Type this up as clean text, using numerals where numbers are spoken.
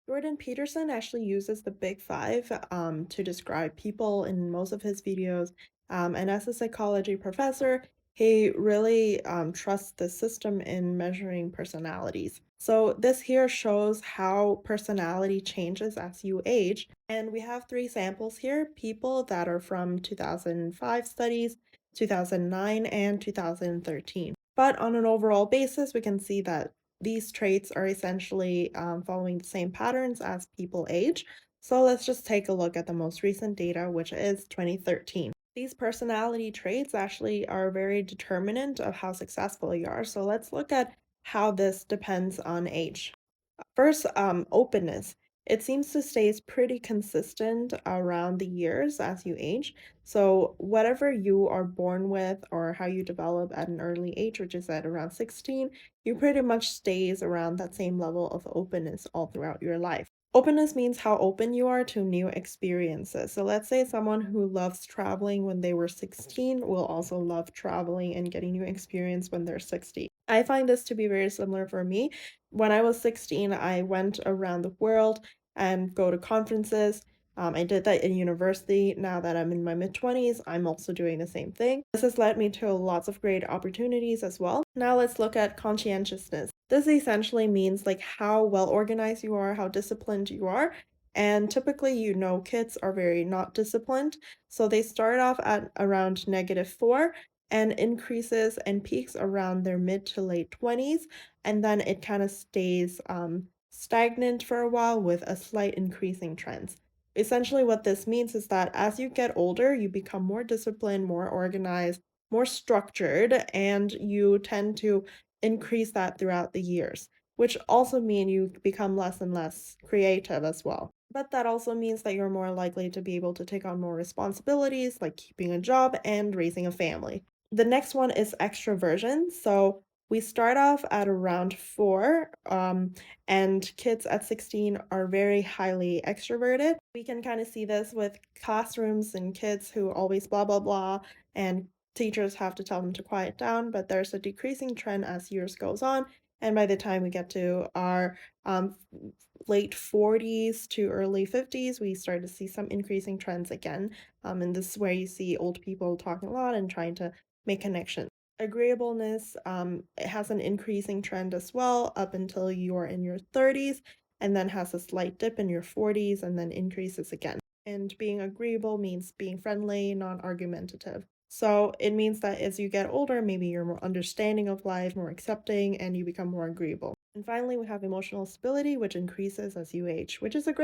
Jordan Peterson actually uses the Big Five to describe people in most of his videos. And as a psychology professor, he really trusts the system in measuring personalities. So this here shows how personality changes as you age. And we have three samples here, people that are from 2005 studies, 2009, and 2013. But on an overall basis, we can see that these traits are essentially following the same patterns as people age. So let's just take a look at the most recent data, which is 2013. These personality traits actually are very determinant of how successful you are. So let's look at how this depends on age. First, openness. It seems to stays pretty consistent around the years as you age. So whatever you are born with or how you develop at an early age, which is at around 16, you pretty much stays around that same level of openness all throughout your life. Openness means how open you are to new experiences. So let's say someone who loves traveling when they were 16 will also love traveling and getting new experience when they're 60. I find this to be very similar for me. When I was 16, I went around the world and go to conferences. I did that in university. Now that I'm in my mid 20s, I'm also doing the same thing. This has led me to lots of great opportunities as well. Now let's look at conscientiousness. This essentially means like how well organized you are, how disciplined you are. And typically, kids are very not disciplined. So they start off at around -4 and increases and peaks around their mid to late 20s, and then it kind of stays stagnant for a while with a slight increasing trends. Essentially, what this means is that as you get older, you become more disciplined, more organized, more structured, and you tend to increase that throughout the years, which also mean you become less and less creative as well. But that also means that you're more likely to be able to take on more responsibilities, like keeping a job and raising a family. The next one is extroversion. So we start off at around 4, and kids at 16 are very highly extroverted. We can kind of see this with classrooms and kids who always blah, blah, blah, and teachers have to tell them to quiet down, but there's a decreasing trend as years goes on. And by the time we get to our late 40s to early 50s, we start to see some increasing trends again. And this is where you see old people talking a lot and trying to make connections. Agreeableness, it has an increasing trend as well up until you are in your 30s, and then has a slight dip in your 40s and then increases again. And being agreeable means being friendly, non-argumentative. So it means that as you get older, maybe you're more understanding of life, more accepting, and you become more agreeable. And finally, we have emotional stability, which increases as you age, which is a great